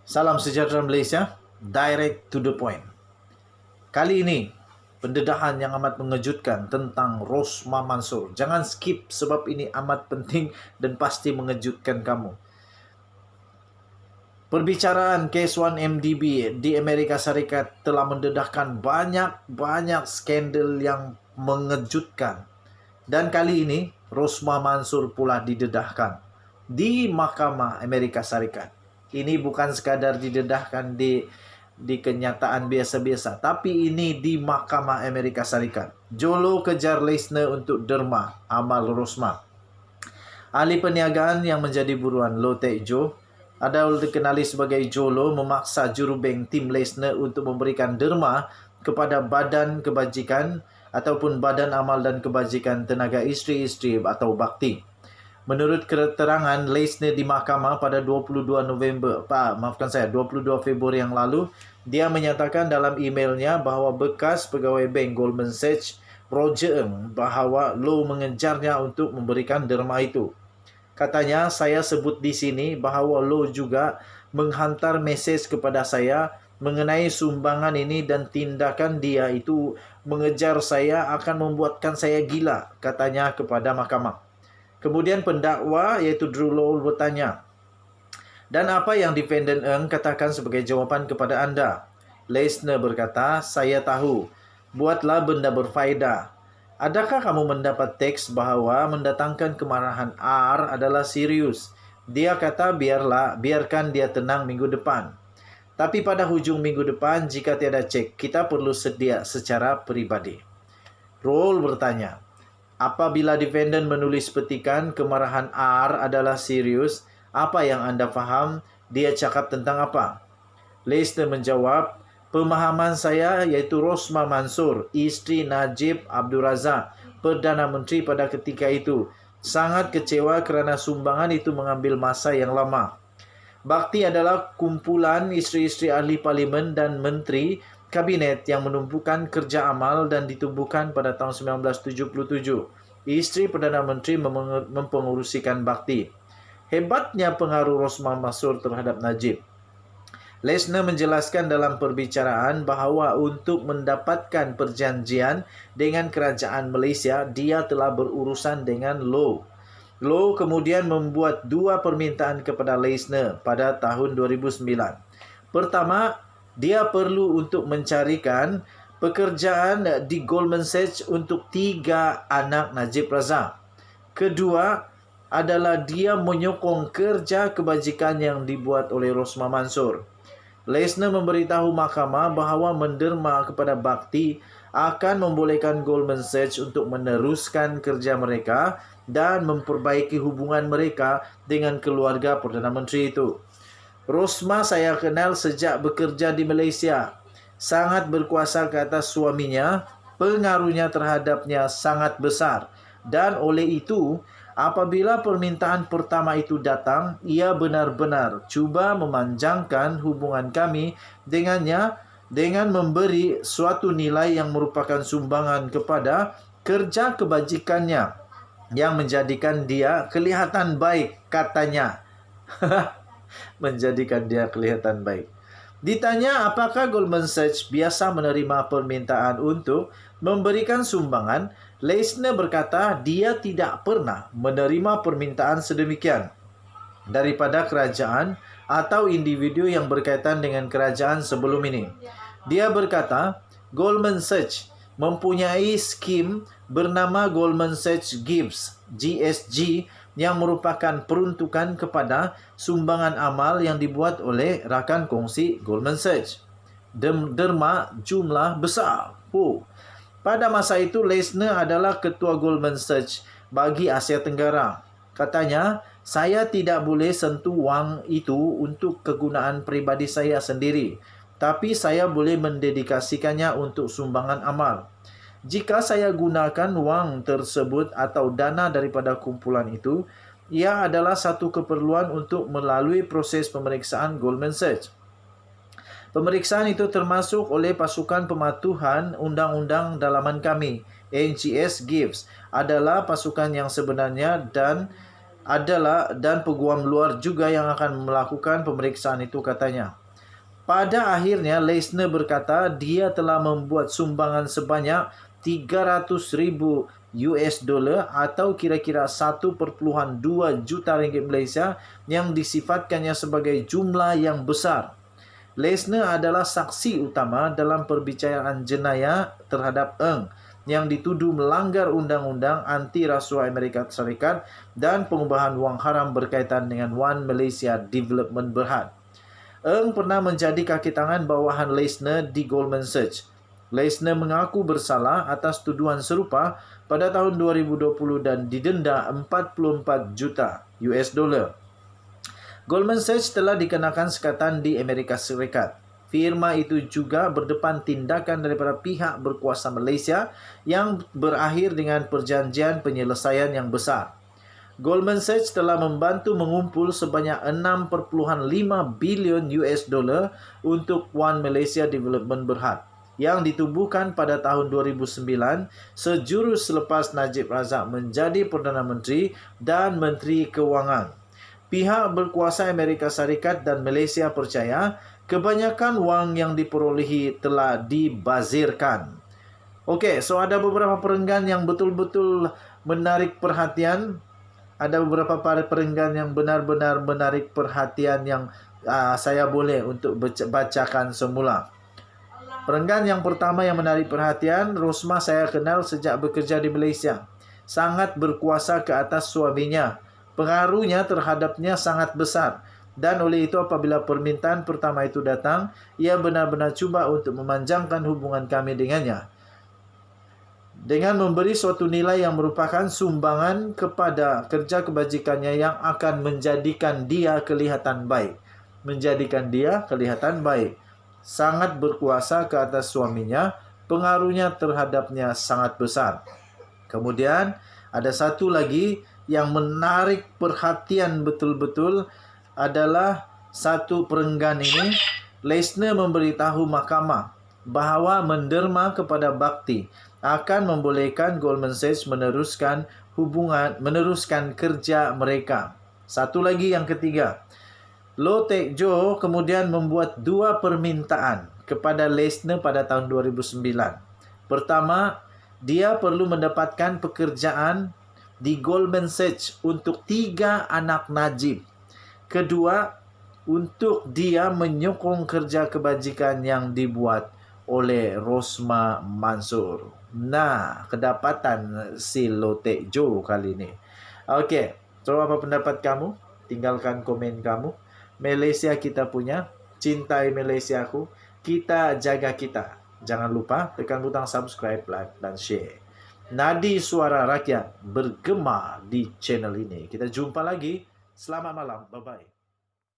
Salam sejahtera Malaysia, direct to the point. Kali ini, pendedahan yang amat mengejutkan tentang Rosmah Mansor. Jangan skip sebab ini amat penting dan pasti mengejutkan kamu. Perbicaraan Case 1MDB di Amerika Serikat telah mendedahkan banyak skandal yang mengejutkan. Dan kali ini, Rosmah Mansor pula didedahkan di Mahkamah Amerika Serikat. Ini bukan sekadar didedahkan di kenyataan biasa-biasa, tapi ini di Mahkamah Amerika Serikat. Jolo kejar Leisner untuk derma amal Rosmah. Ahli perniagaan yang menjadi buruan Loh Teck Joe, ada dikenali sebagai Jolo, memaksa jurubeng tim Leisner untuk memberikan derma kepada Badan Kebajikan ataupun Badan Amal dan Kebajikan Tenaga Isteri-Isteri atau Bakti. Menurut keterangan Leisner di mahkamah pada 22 Februari yang lalu, dia menyatakan dalam emailnya bahawa bekas pegawai bank Goldman Sachs, Roger Ng, bahawa Loh mengejarnya untuk memberikan derma itu. Katanya, saya sebut di sini bahawa Loh juga menghantar mesej kepada saya mengenai sumbangan ini dan tindakan dia itu mengejar saya akan membuatkan saya gila, katanya kepada mahkamah. Kemudian pendakwa iaitu Drew Low bertanya, dan apa yang defendant Ng katakan sebagai jawapan kepada anda? Leisner berkata, saya tahu, buatlah benda berfaedah. Adakah kamu mendapat teks bahawa mendatangkan kemarahan R adalah serius? Dia kata biarkan dia tenang minggu depan. Tapi pada hujung minggu depan jika tiada cek, kita perlu sedia secara peribadi. Roll bertanya, apabila defendant menulis petikan kemarahan R adalah serius, apa yang anda faham dia cakap tentang apa? Leisner menjawab, pemahaman saya iaitu Rosmah Mansor, isteri Najib Abdul Razak, Perdana Menteri pada ketika itu, sangat kecewa kerana sumbangan itu mengambil masa yang lama. Bakti adalah kumpulan isteri-isteri ahli parlimen dan menteri kabinet yang menumpukan kerja amal dan ditumbuhkan pada tahun 1977. Isteri Perdana Menteri mempengurusikan bakti. Hebatnya pengaruh Rosmah Mansor terhadap Najib. Leisner menjelaskan dalam perbicaraan bahawa untuk mendapatkan perjanjian dengan kerajaan Malaysia, dia telah berurusan dengan Loh. Loh kemudian membuat dua permintaan kepada Leisner pada tahun 2009. Pertama, dia perlu untuk mencarikan pekerjaan di Goldman Sachs untuk 3 anak Najib Razak. Kedua adalah dia menyokong kerja kebajikan yang dibuat oleh Rosmah Mansor. Leisner memberitahu mahkamah bahawa menderma kepada Bakti akan membolehkan Goldman Sachs untuk meneruskan kerja mereka dan memperbaiki hubungan mereka dengan keluarga Perdana Menteri itu. Rosmah saya kenal sejak bekerja di Malaysia. Sangat berkuasa ke atas suaminya, pengaruhnya terhadapnya sangat besar. Dan oleh itu, apabila permintaan pertama itu datang, ia benar-benar cuba memanjangkan hubungan kami dengannya dengan memberi suatu nilai yang merupakan sumbangan kepada kerja kebajikannya yang menjadikan dia kelihatan baik, katanya. Menjadikan dia kelihatan baik. Ditanya apakah Goldman Sachs biasa menerima permintaan untuk memberikan sumbangan, Leisner berkata dia tidak pernah menerima permintaan sedemikian daripada kerajaan atau individu yang berkaitan dengan kerajaan sebelum ini. Dia berkata, Goldman Sachs mempunyai skim bernama Goldman Sachs Gives, GSG, yang merupakan peruntukan kepada sumbangan amal yang dibuat oleh rakan kongsi Goldman Sachs. Derma jumlah besar. Pada masa itu, Leisner adalah ketua Goldman Sachs bagi Asia Tenggara. Katanya, saya tidak boleh sentuh wang itu untuk kegunaan peribadi saya sendiri, tapi saya boleh mendedikasikannya untuk sumbangan amal. Jika saya gunakan wang tersebut atau dana daripada kumpulan itu, ia adalah satu keperluan untuk melalui proses pemeriksaan Goldman Sachs. Pemeriksaan itu termasuk oleh pasukan pematuhan undang-undang dalaman kami, NGS Gives, adalah pasukan yang sebenarnya dan adalah dan peguam luar juga yang akan melakukan pemeriksaan itu, katanya. Pada akhirnya, Leisner berkata dia telah membuat sumbangan sebanyak 300,000 US dollar atau kira-kira 1,2 juta ringgit Malaysia yang disifatkannya sebagai jumlah yang besar. Leisner adalah saksi utama dalam perbicaraan jenayah terhadap Ng yang dituduh melanggar undang-undang anti rasuah Amerika Serikat dan pengubahan wang haram berkaitan dengan One Malaysia Development Berhad. Ng pernah menjadi kaki tangan bawahan Leisner di Goldman Sachs. Leisner mengaku bersalah atas tuduhan serupa pada tahun 2020 dan didenda 44 juta US dollar. Goldman Sachs telah dikenakan sekatan di Amerika Serikat. Firma itu juga berdepan tindakan daripada pihak berkuasa Malaysia yang berakhir dengan perjanjian penyelesaian yang besar. Goldman Sachs telah membantu mengumpul sebanyak 6.5 bilion US dollar untuk One Malaysia Development Berhad yang ditubuhkan pada tahun 2009 sejurus selepas Najib Razak menjadi Perdana Menteri dan Menteri Kewangan. Pihak berkuasa Amerika Serikat dan Malaysia percaya kebanyakan wang yang diperolehi telah dibazirkan. Okey, so ada beberapa perenggan yang betul-betul menarik perhatian. Ada beberapa perenggan yang benar-benar menarik perhatian yang saya boleh untuk bacakan semula. Perenggan yang pertama yang menarik perhatian, Rosmah saya kenal sejak bekerja di Malaysia. Sangat berkuasa ke atas suaminya. Pengaruhnya terhadapnya sangat besar. Dan oleh itu apabila permintaan pertama itu datang, ia benar-benar cuba untuk memanjangkan hubungan kami dengannya. Dengan memberi suatu nilai yang merupakan sumbangan kepada kerja kebajikannya yang akan menjadikan dia kelihatan baik. Menjadikan dia kelihatan baik. Sangat berkuasa ke atas suaminya, pengaruhnya terhadapnya sangat besar. Kemudian ada satu lagi yang menarik perhatian betul-betul adalah satu perenggan ini. Leisner memberitahu mahkamah bahawa menderma kepada bakti akan membolehkan Goldman Sachs meneruskan kerja mereka. Satu lagi yang ketiga, Low Teck Jo kemudian membuat dua permintaan kepada Leisner pada tahun 2009. Pertama, dia perlu mendapatkan pekerjaan di Goldman Sachs untuk 3 anak Najib. Kedua, untuk dia menyokong kerja kebajikan yang dibuat oleh Rosmah Mansor. Nah, kedapatan si Low Teck Jo kali ini. Okey, so apa pendapat kamu? Tinggalkan komen kamu. Malaysia kita punya. Cintai Malaysiaku. Kita jaga kita. Jangan lupa tekan butang subscribe, like dan share. Nadi Suara Rakyat bergema di channel ini. Kita jumpa lagi. Selamat malam. Bye-bye.